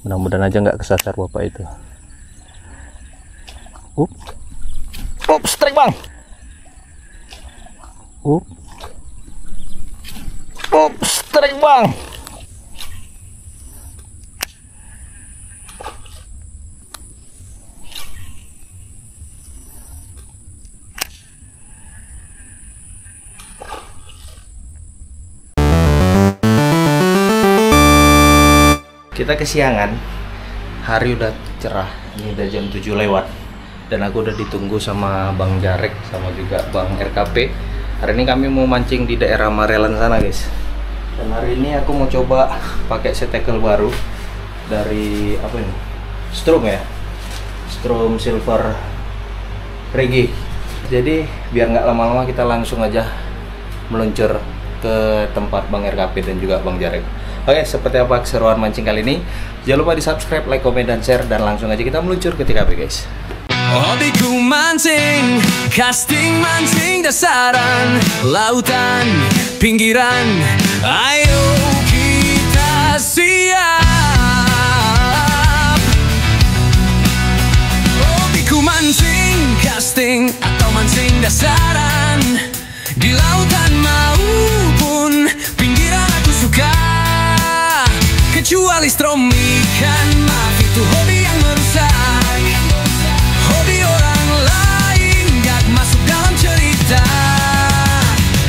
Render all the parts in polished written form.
Mudah-mudahan aja nggak kesasar bapak itu. Strike bang. Strike bang. Kita kesiangan, hari udah cerah, ini udah jam 7 lewat. Dan aku udah ditunggu sama Bang Jarek sama juga Bang RKP. Hari ini kami mau mancing di daerah Marelan sana guys. Dan hari ini aku mau coba pakai set tackle baru dari apa ini? Strum ya, Strum Silver Reggae. Jadi biar nggak lama-lama kita langsung aja meluncur ke tempat Bang RKP dan juga Bang Jarek. Oke, seperti apa keseruan mancing kali ini? Jangan lupa di subscribe, like, komen, dan share. Dan langsung aja kita meluncur ke TKP guys. Hobiku mancing, casting mancing dasaran, lautan, pinggiran. Ayo kita siap. Hobiku mancing, casting atau mancing dasaran, di lautan maupun pinggiran aku suka. Kecuali strom ikan, maaf itu hobi yang merusak. Hobi orang lain gak masuk dalam cerita.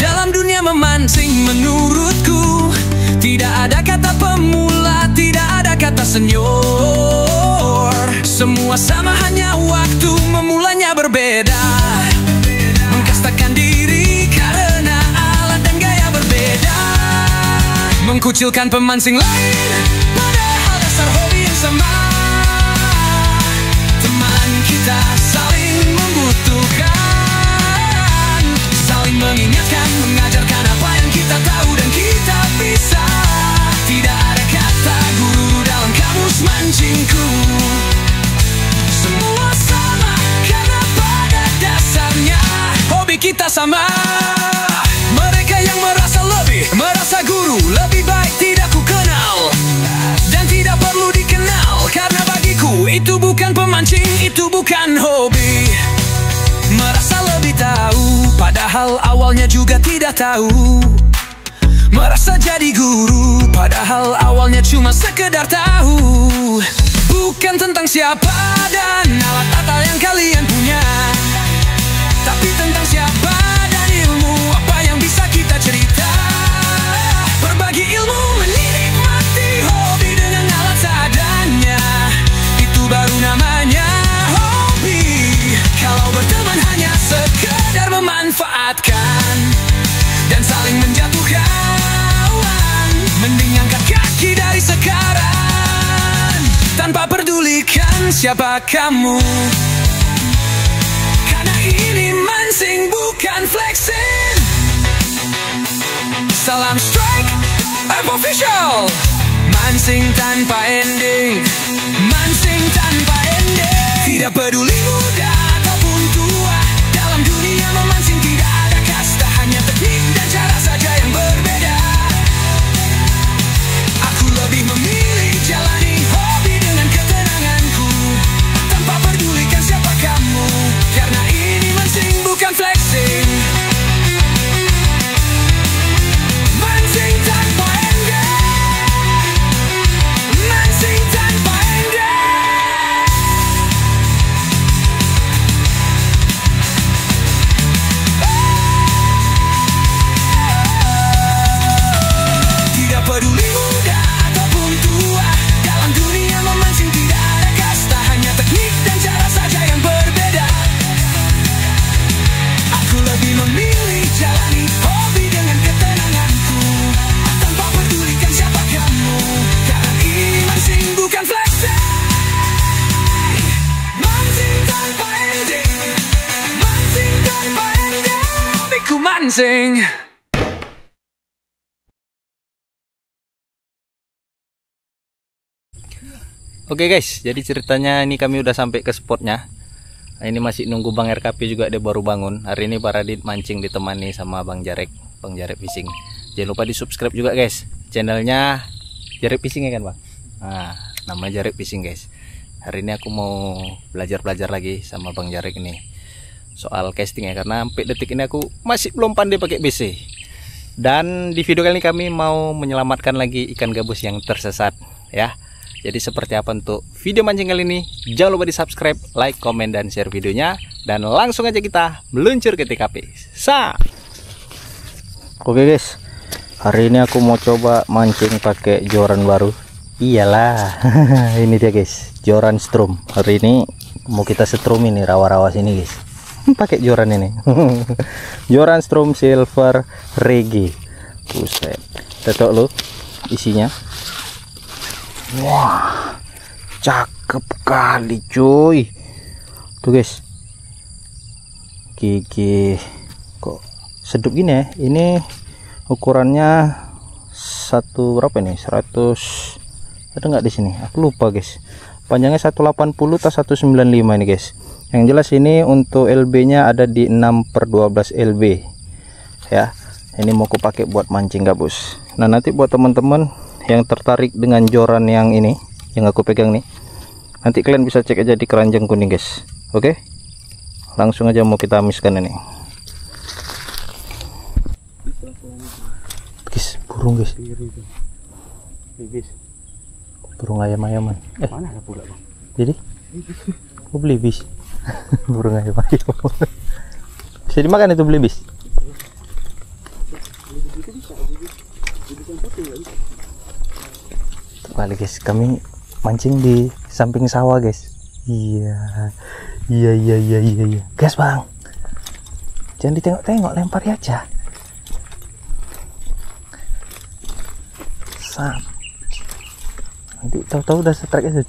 Dalam dunia memancing menurutku tidak ada kata pemula, tidak ada kata senior. Semua sama, hanya waktu memulainya berbeda. Mengkastakan diri karena alat dan gaya berbeda. Mengkucilkan pemancing lain, padahal dasar hobi yang sama. Teman kita saling membutuhkan, saling mengingatkan, mengajarkan apa yang kita tahu dan kita bisa. Tidak ada kata guru dalam kamus mancingku. Semua sama karena pada dasarnya hobi kita sama. Mereka yang merasa lebih, merasa guru, lebih baik tidak ku kenal dan tidak perlu dikenal, karena bagiku itu bukan pemancing, itu bukan hobi. Merasa lebih tahu, padahal awalnya juga tidak tahu. Merasa jadi guru, padahal awalnya cuma sekedar tahu. Bukan tentang siapa dan alat-alat yang kalian punya, tapi tentang siapa dan ilmu apa yang bisa kita cerita. Berbagi ilmu, menikmati hobi dengan alat seadanya, itu baru namanya hobi. Kalau berteman hanya sekedar memanfaatkan dan saling menjatuhkan, mending angkat kaki dari sekarang tanpa pedulikan siapa kamu. Karena ini mancing bukan flexing. Salam strike, official. Mancing tanpa ending, mancing tanpa ending. Tidak peduli muda ataupun tua, dalam dunia memancing tidak ada kasta, hanya teknik dan cara saja yang berbeda. Aku lebih memilih jalani hobi dengan ketenanganku, tanpa pedulikan siapa kamu. Karena ini mancing bukan flexing. Mancing tanpa ending, mancing tanpa ending. Tidak peduli muda ataupun tua, dalam dunia memancing tidak ada kasta, hanya teknik dan cara saja yang berbeda. Aku lebih memilih jalani hobi dengan ketenanganku, tanpa pedulikan siapa kamu. Karena ini mancing bukan flexing. Mancing tanpa ending, mancing tanpa ending. Hobiku mancing. Oke guys, jadi ceritanya ini kami udah sampai ke spotnya. Nah, ini masih nunggu Bang RKP juga, dia baru bangun. Hari ini Paradit mancing ditemani sama Bang Jarek Fishing. Jangan lupa di subscribe juga guys, channelnya Jarek Fishing ya kan Bang. Nah, nama Jarek Fishing guys. Hari ini aku mau belajar lagi sama Bang Jarek ini soal casting ya, karena sampai detik ini aku masih belum pandai pakai BC. Dan di video kali ini kami mau menyelamatkan lagi ikan gabus yang tersesat ya. Jadi seperti apa untuk video mancing kali ini? Jangan lupa di subscribe, like, komen, dan share videonya. Dan langsung aja kita meluncur ke TKP. Oke guys, hari ini aku mau coba mancing pakai joran baru. Iyalah, ini dia guys, joran strum. Hari ini mau kita setrum ini rawa-rawa sini guys. Pakai joran ini. Joran strum silver reggae. Buset. Tetok lo isinya. Wah, cakep kali cuy. Tuh guys, gigi kok sedup gini ya. Ini ukurannya satu berapa ini? 100 ada nggak di sini? Aku lupa guys. Panjangnya 180 atau 195 ini guys. Yang jelas ini untuk LB-nya ada di 6/12 LB. Ya, ini mau aku pakai buat mancing gabus. Nah nanti buat teman-teman yang tertarik dengan joran yang ini, yang aku pegang nih, nanti kalian bisa cek aja di keranjang kuning guys. Oke, langsung aja mau kita amiskan ini. Guys, burung guys. Burung ayam-ayaman. Mana ada pula bang? Jadi aku beli bis. Burung ayam-ayam. Bisa dimakan itu beli bis. Kali guys, kami mancing di samping sawah guys. Iya. Gas bang. Jangan ditengok-tengok, lempar aja. Sam. Nanti tahu-tahu udah strike aja.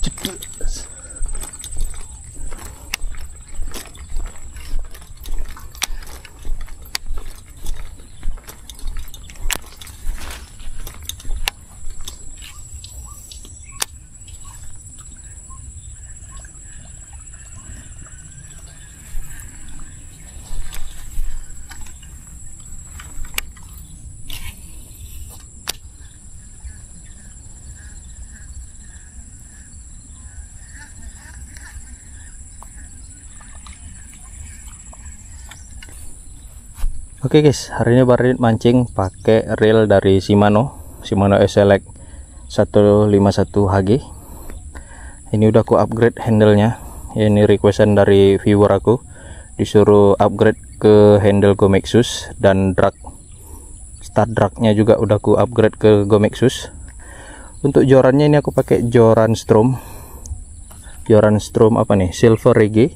Oke guys, hari ini Barit mancing pakai reel dari Shimano SLX 151 HG. Ini udah aku upgrade handle-nya. Ini requestan dari viewer aku, disuruh upgrade ke handle Gomexus, dan drag start drag-nya juga udah aku upgrade ke Gomexus. Untuk jorannya ini aku pakai joran strum apa nih, silver reggae.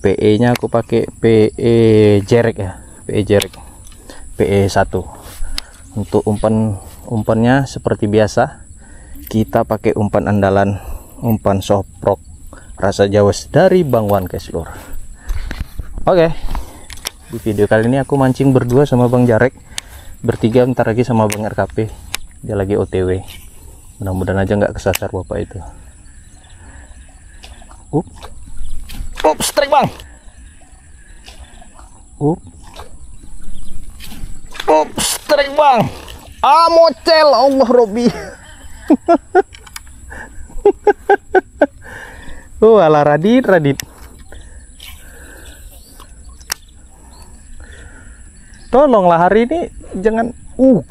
PE-nya aku pakai PE Jarek ya. PE 1. Untuk umpannya seperti biasa, kita pakai umpan andalan, umpan soprok rasa Jawas dari Bang Wan Keslur. Oke, di video kali ini aku mancing berdua sama Bang Jarek, bertiga ntar lagi sama Bang RKP, dia lagi OTW. Mudah-mudahan aja nggak kesasar bapak itu. Strike bang. Strike bang. Mocel, Allah Robi. Ala Radit. Tolonglah hari ini jangan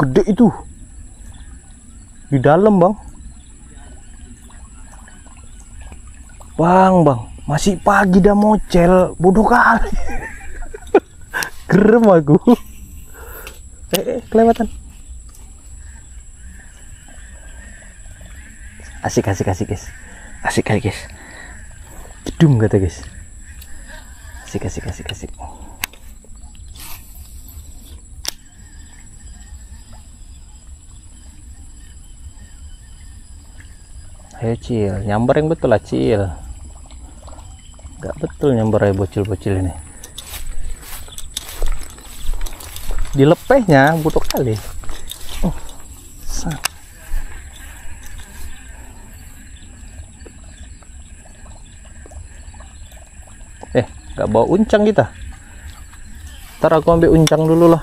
gede itu. Di dalam bang. Bang, masih pagi dah mocel, bodoh kali. Gerem aku. Kelewatan. Asik guys. Asik kali guys. Jedum kata guys. Asik. Ayo Cil, nyambar yang betul lah Cil. Gak betul nyambar aja bocil-bocil ini. Dilepehnya butuh kali. Gak bawa uncang kita. Ntar aku ambil uncang dulu lah.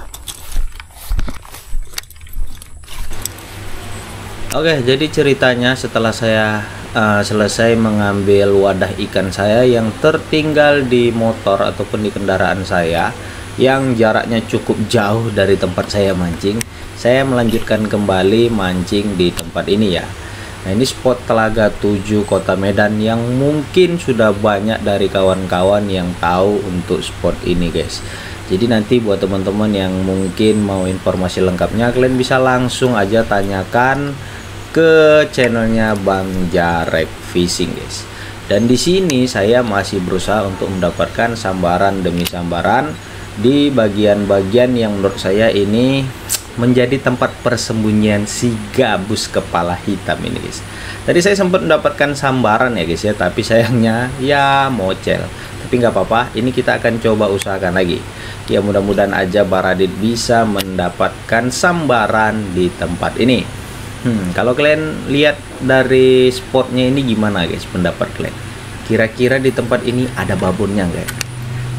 Oke, jadi ceritanya setelah saya selesai mengambil wadah ikan saya yang tertinggal di motor ataupun di kendaraan saya yang jaraknya cukup jauh dari tempat saya mancing. Saya melanjutkan kembali mancing di tempat ini ya. Nah, ini spot Telaga 7 Kota Medan yang mungkin sudah banyak dari kawan-kawan yang tahu untuk spot ini guys. Jadi nanti buat teman-teman yang mungkin mau informasi lengkapnya, kalian bisa langsung aja tanyakan ke channelnya Bang Jarek Fishing guys. Dan di sini saya masih berusaha untuk mendapatkan sambaran demi sambaran di bagian-bagian yang menurut saya ini menjadi tempat persembunyian si gabus kepala hitam ini guys. Tadi saya sempat mendapatkan sambaran ya guys ya, tapi sayangnya ya mocel. Tapi nggak apa-apa, ini kita akan coba usahakan lagi. Ya mudah-mudahan aja Baradit bisa mendapatkan sambaran di tempat ini. Kalau kalian lihat dari spotnya ini gimana guys pendapat kalian? Kira-kira di tempat ini ada babonnya nggak?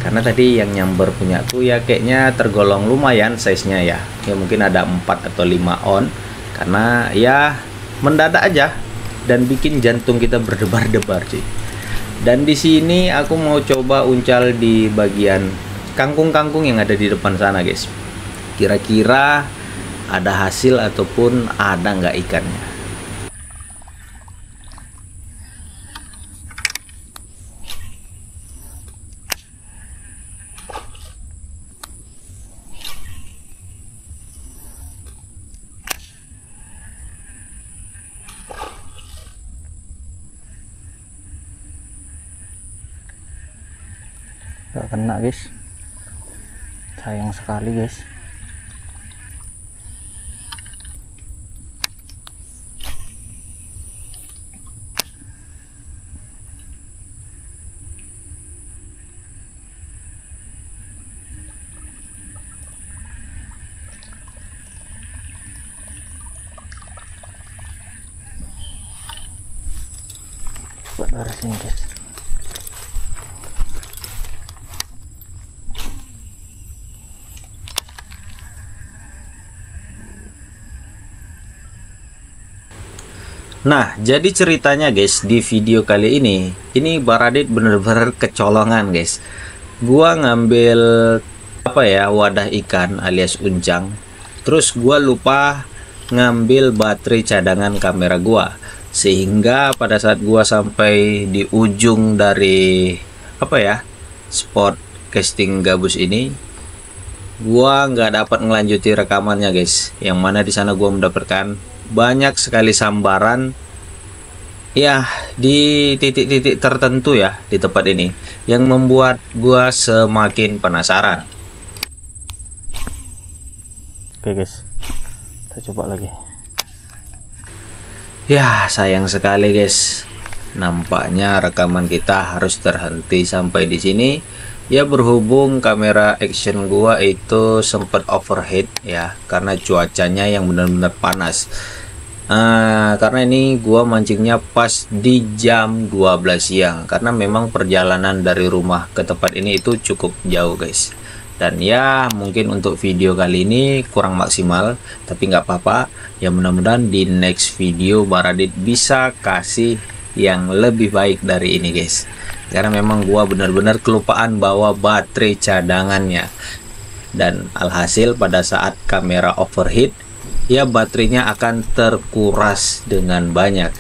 Karena tadi yang nyamber punya aku ya kayaknya tergolong lumayan size-nya ya. Ya mungkin ada 4 atau 5 on. Karena ya mendadak aja dan bikin jantung kita berdebar-debar sih. Dan di sini aku mau coba uncal di bagian kangkung-kangkung yang ada di depan sana guys. Kira-kira ada hasil ataupun ada nggak ikannya. Nggak kena guys, sayang sekali guys. Buat dari sini guys. Nah, jadi ceritanya guys, di video kali ini Baradit bener-bener kecolongan guys. Gua ngambil apa ya, wadah ikan alias uncang. Terus gua lupa ngambil baterai cadangan kamera gua. Sehingga pada saat gua sampai di ujung dari apa ya, spot casting gabus ini, gua nggak dapat ngelanjuti rekamannya guys. Yang mana di sana gua mendapatkan banyak sekali sambaran ya di titik-titik tertentu ya di tempat ini yang membuat gua semakin penasaran. Oke guys, kita coba lagi. Ya sayang sekali guys, nampaknya rekaman kita harus terhenti sampai di sini. Ya berhubung kamera action gua itu sempat overheat ya karena cuacanya yang benar-benar panas. Karena ini gua mancingnya pas di jam 12 siang karena memang perjalanan dari rumah ke tempat ini itu cukup jauh guys. Dan ya mungkin untuk video kali ini kurang maksimal, tapi nggak apa-apa ya, mudah-mudahan di next video Baradit bisa kasih yang lebih baik dari ini guys. Karena memang gua benar-benar kelupaan bawa baterai cadangannya, dan alhasil pada saat kamera overheat ya baterainya akan terkuras dengan banyak.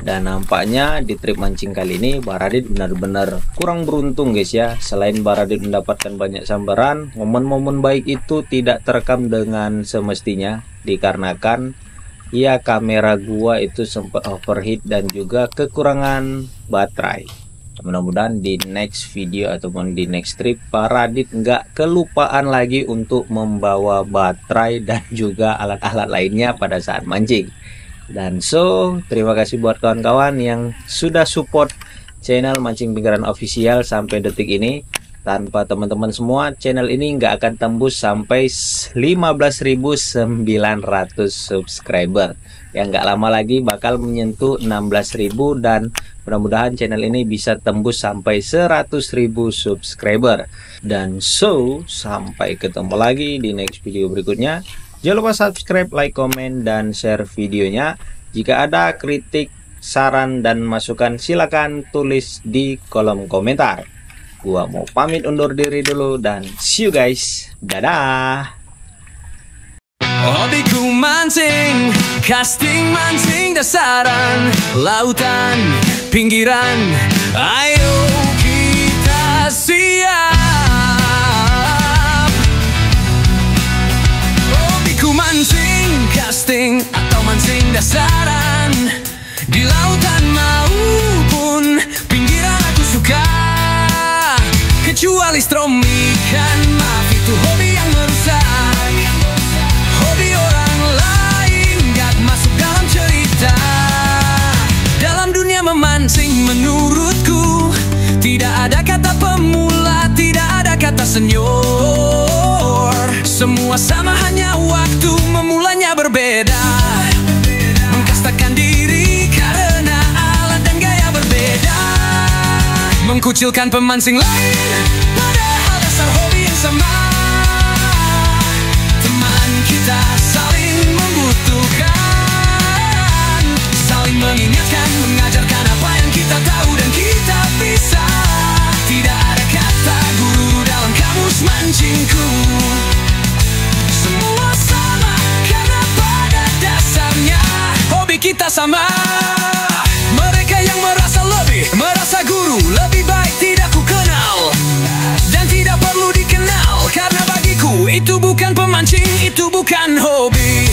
Dan nampaknya di trip mancing kali ini Baradit benar-benar kurang beruntung guys ya. Selain Baradit mendapatkan banyak sambaran, momen-momen baik itu tidak terekam dengan semestinya dikarenakan ya kamera gua itu sempat overheat dan juga kekurangan baterai. Mudah-mudahan di next video ataupun di next trip Baradit nggak kelupaan lagi untuk membawa baterai dan juga alat-alat lainnya pada saat mancing. Dan terima kasih buat kawan-kawan yang sudah support channel Mancing Pinggiran Official sampai detik ini. Tanpa teman-teman semua, channel ini nggak akan tembus sampai 15.900 subscriber. Yang nggak lama lagi bakal menyentuh 16.000 dan mudah-mudahan channel ini bisa tembus sampai 100.000 subscriber. Dan sampai ketemu lagi di next video berikutnya. Jangan lupa subscribe, like, komen, dan share videonya. Jika ada kritik, saran dan masukan silakan tulis di kolom komentar. Gua mau pamit undur diri dulu dan see you guys. Dadah. Hobiku mancing, casting mancing dasaran, lautan, pinggiran, ayo kita siap. Hobiku mancing, casting atau mancing dasaran, di lautan maupun pinggiran aku suka. Kecuali strom ikan, maaf itu hobi yang merusak. Hobi orang lain gak masuk dalam cerita. Dalam dunia memancing menurutku tidak ada kata pemula, tidak ada kata senior. Semua sama, hanya waktu memulainya berbeda. Mengkastakan diri karena alat dan gaya berbeda. Mengkucilkan pemancing lain padahal dasar hobi yang sama. Teman kita saling membutuhkan, saling mengingatkan, mengajarkan apa yang kita tahu dan kita bisa. Tidak ada kata guru dalam kamus mancingku. Semua sama karena pada dasarnya hobi kita sama. Mereka yang merasa lebih, merasa guru, lebih baik tidak ku kenal dan tidak perlu dikenal, karena bagiku itu bukan pemancing, itu bukan hobi.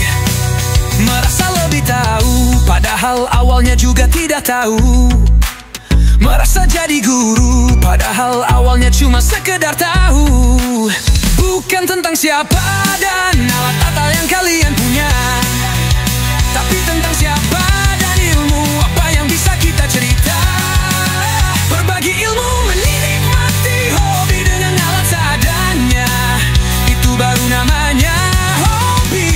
Merasa lebih tahu padahal awalnya juga tidak tahu. Merasa jadi guru padahal awalnya cuma sekedar tahu. Bukan tentang siapa dan alat-alat yang kalian punya, tapi tentang siapa dan ilmu apa yang bisa kita cerita. Berbagi ilmu, menikmati hobi dengan alat seadanya, itu baru namanya hobi.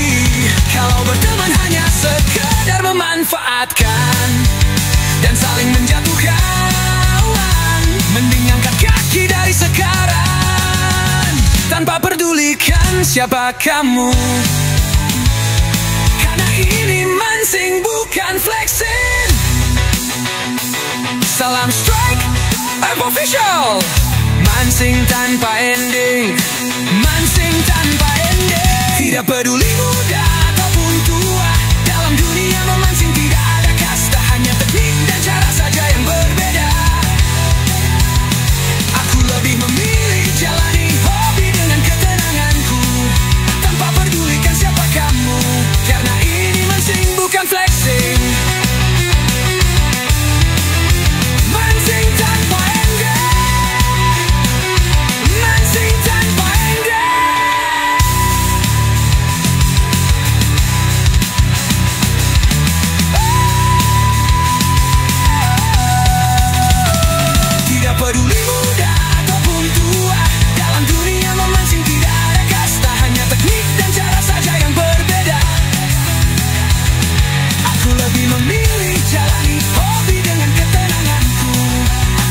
Kalau berteman hanya sekedar memanfaatkan dan saling menjatuhkan, mending angkat kaki dari sekarang tanpa pedulikan siapa kamu. Karena ini mancing bukan flexing. Salam strike official. Mancing tanpa ending, mancing tanpa ending. Tidak peduli muda ataupun tua, dalam dunia memancing tidak ada kasta, hanya teknik dan cara saja yang berbeda. Aku lebih memilih jalani hobi dengan ketenanganku, tanpa pedulikan siapa kamu. Karena ini mancing bukan flexing. Mancing tanpa ending, mancing tanpa ending. Tidak peduli muda ataupun tua, dalam dunia memancing tidak ada kasta, hanya teknik dan cara saja yang berbeda. Aku lebih memilih jalani hobi dengan ketenanganku,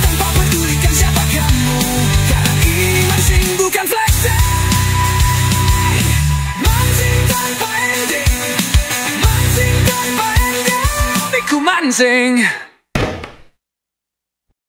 tanpa pedulikan siapa kamu. Karena ini mancing bukan flexing. Mancing tanpa ending, mancing tanpa ending. Hobiku mancing.